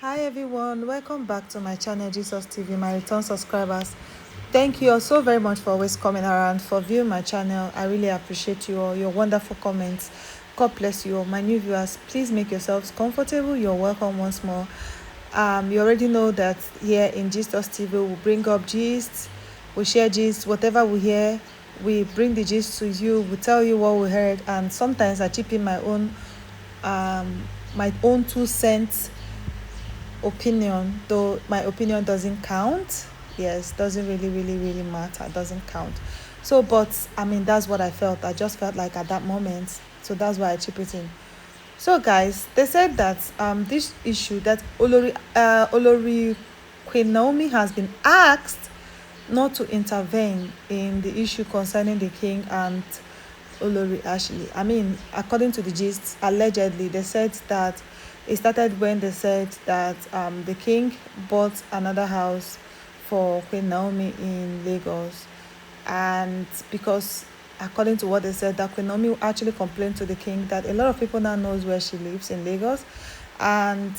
Hi everyone, welcome back to my channel Jesus TV, my return subscribers. Thank you all so very much for always coming around for viewing my channel. I really appreciate you all, your wonderful comments. God bless you all. My new viewers, please make yourselves comfortable. You're welcome once more. You already know that here in Jesus TV we bring up gist, we share gist, whatever we hear, we bring the gist to you, we tell you what we heard, and sometimes I chip in my own 2 cents opinion, though my opinion doesn't count. Yes, doesn't really matter, doesn't count. So but I mean, that's what I felt. I just felt like at that moment, so that's why I chip it in. So guys, they said that this issue that Olori Queen Naomi has been asked not to intervene in the issue concerning the king and Olori Ashley. I mean, according to the gist, allegedly, they said that it started when they said that the king bought another house for Queen Naomi in Lagos. And because, according to what they said, that Queen Naomi actually complained to the king that a lot of people now knows where she lives in Lagos. And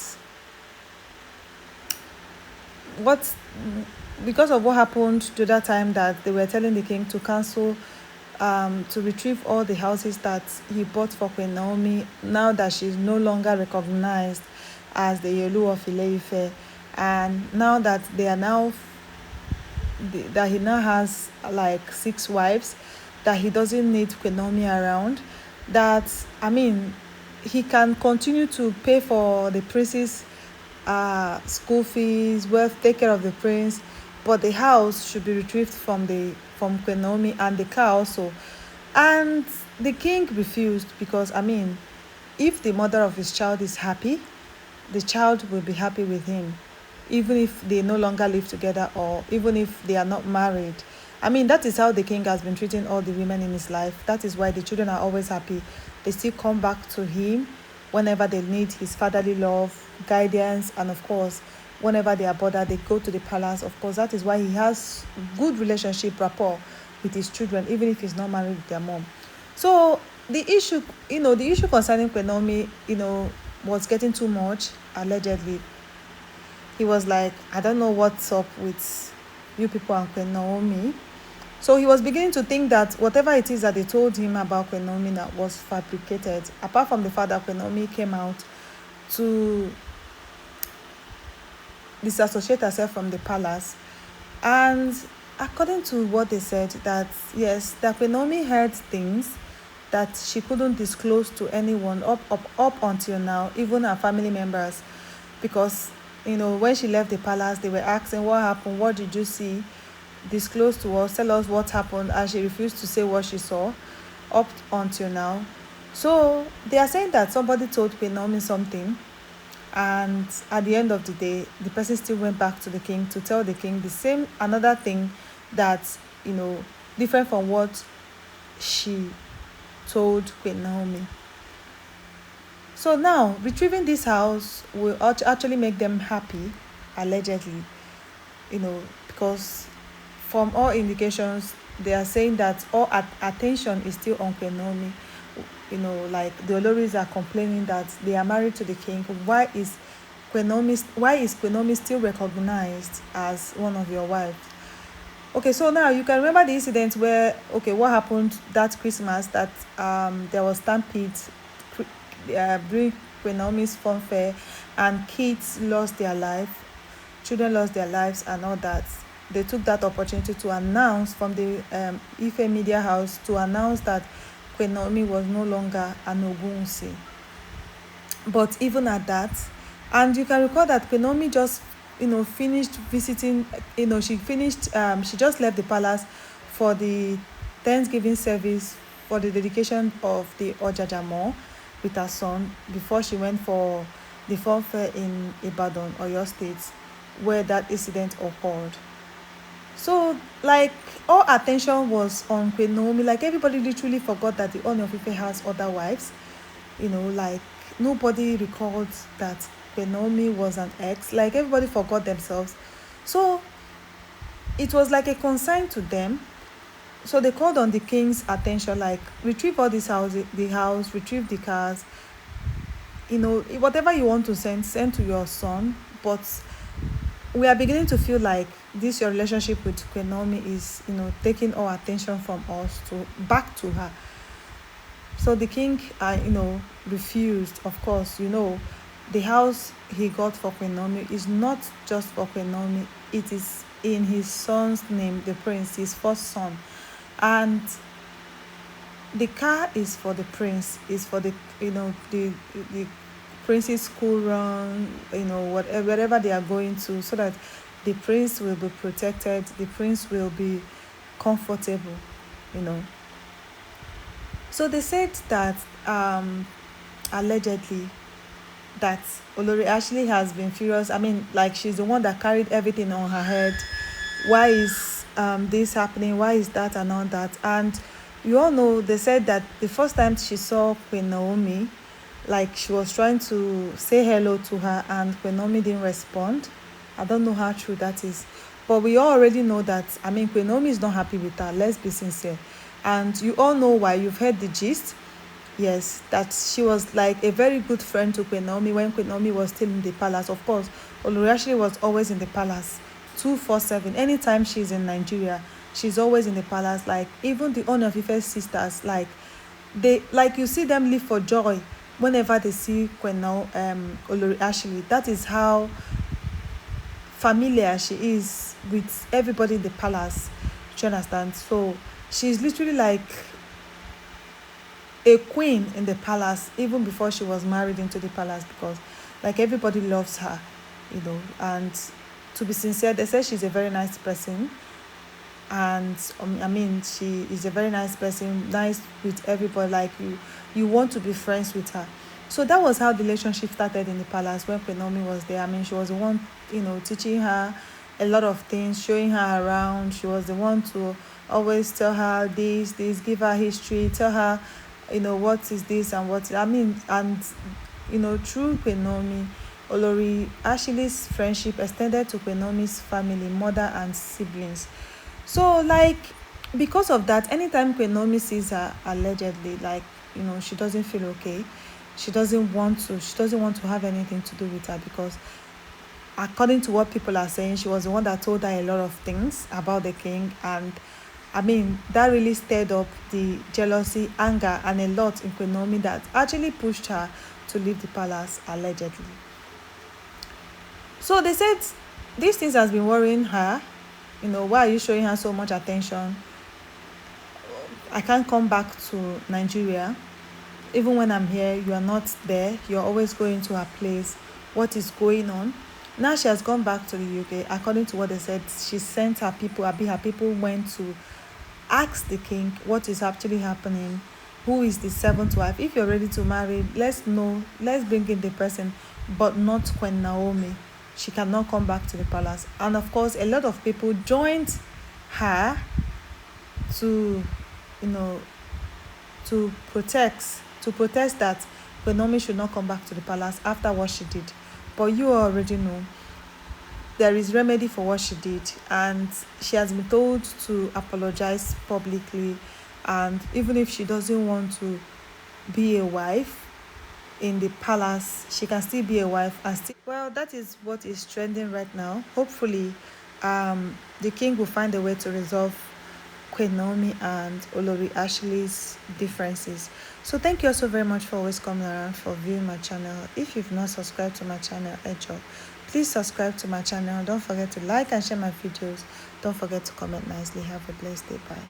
what because of what happened to that time, that they were telling the king to cancel to retrieve all the houses that he bought for Queen Naomi, now that she's no longer recognized as the Yolu of Ile-Ife, and now that they are now that he now has like 6 wives, that he doesn't need Queen Naomi around, that I mean, he can continue to pay for the prince's school fees, well, take care of the prince, but the house should be retrieved from Queen Naomi, and the car also. And the king refused because I mean, if the mother of his child is happy, the child will be happy with him, even if they no longer live together or even if they are not married. I mean, that is how the king has been treating all the women in his life. That is why the children are always happy. They still come back to him whenever they need his fatherly love, guidance, and of course, whenever they are bothered, they go to the palace. Of course, that is why he has good relationship rapport with his children, even if he's not married with their mom. So the issue concerning Queen Naomi, was getting too much. Allegedly, he was like, I don't know what's up with you people and Queen Naomi. So he was beginning to think that whatever it is that they told him about Queen Naomi that was fabricated, apart from the fact that Queen Naomi came out to disassociate herself from the palace. And according to what they said, that yes, that Queen Naomi heard things that she couldn't disclose to anyone up until now, even her family members, because when she left the palace, they were asking what happened, what did you see, disclose to us, tell us what happened, and she refused to say what she saw up until now. So they are saying that somebody told Queen Naomi something, and at the end of the day, the person still went back to the king to tell the king the same another thing, that different from what she told Queen Naomi. So now retrieving this house will actually make them happy, allegedly, because from all indications, they are saying that all attention is still on Queen Naomi. Like the Oloris are complaining that they are married to the king. Why is Queen Naomi still recognized as one of your wives? Okay, so now you can remember the incident where, okay, what happened that Christmas, that there was stampede during Queen Naomi's funfair, and kids lost their life, children lost their lives, and all that. They took that opportunity to announce from the Ife Media House to announce that Queen Naomi was no longer an Ogunwusi. But even at that, and you can recall that Queen Naomi just finished visiting, she just left the palace for the Thanksgiving service for the dedication of the Ojaja Mall with her son, before she went for the fun fair in Ibadan, Oyo State, where that incident occurred. So, like, all attention was on Queen Naomi. Like, everybody literally forgot that the Ooni of Ife has other wives. Like, nobody recalled that Queen Naomi was an ex. Like, everybody forgot themselves. So, it was like a concern to them. So they called on the king's attention, like, retrieve all this house, the house, retrieve the cars, whatever you want to send to your son, but we are beginning to feel like this your relationship with Queen Naomi is, taking all attention from us to back to her. So the king, refused. Of course, the house he got for Queen Naomi is not just for Queen Naomi. It is in his son's name, the prince, his first son, and the car is for the prince. Is for the prince's school run. Whatever wherever they are going to, so that the prince will be protected. The prince will be comfortable. You know So they said that allegedly that Olori Ashley has been furious. I mean, like she's the one that carried everything on her head. Why is this happening? Why is that and all that? And you all know they said that the first time she saw Queen Naomi, like she was trying to say hello to her and Queen Naomi didn't respond. I don't know how true that is. But we all already know that, I mean, Queen Naomi is not happy with her. Let's be sincere. And you all know why. You've heard the gist. Yes, that she was like a very good friend to Queen Naomi when Queen Naomi was still in the palace. Of course, Olori was always in the palace 247. Anytime she's in Nigeria, she's always in the palace. Like even the Ooni of Ife's sisters, like you see them live for joy whenever they see Olori Ashley. That is how familiar she is with everybody in the palace. Do you understand? So she's literally like a queen in the palace even before she was married into the palace, because like everybody loves her. And to be sincere, they say she's a very nice person. And I mean, she is a very nice person, nice with everybody. Like you want to be friends with her. So that was how the relationship started in the palace when Queen Naomi was there. I mean, she was the one, teaching her a lot of things, showing her around. She was the one to always tell her this, give her history, tell her, what is this and what, I mean. And through Queen Naomi, Olori Ashley's friendship extended to Queen Naomi's family, mother and siblings. So like because of that, anytime Queen Naomi sees her, allegedly, like she doesn't feel okay. She doesn't want to have anything to do with her, because according to what people are saying, she was the one that told her a lot of things about the king. And I mean, that really stirred up the jealousy, anger, and a lot in Queen Naomi that actually pushed her to leave the palace, allegedly. So they said these things has been worrying her. Why are you showing her so much attention? I can't come back to Nigeria. Even when I'm here, you are not there. You're always going to her place. What is going on? Now she has gone back to the UK. According to what they said, she sent her people, her people went to ask the king what is actually happening. Who is the seventh wife? If you're ready to marry, let's know. Let's bring in the person, but not Queen Naomi. She cannot come back to the palace. And of course, a lot of people joined her to, to protest that Queen Naomi should not come back to the palace after what she did. But you already know there is remedy for what she did, and she has been told to apologize publicly. And even if she doesn't want to be a wife in the palace, she can still be a wife and still, well, that is what is trending right now. Hopefully the king will find a way to resolve Queen Naomi and Olori Ashley's differences. So thank you also very much for always coming around for viewing my channel. If you've not subscribed to my channel, please subscribe to my channel. Don't forget to like and share my videos. Don't forget to comment nicely. Have a blessed day. Bye.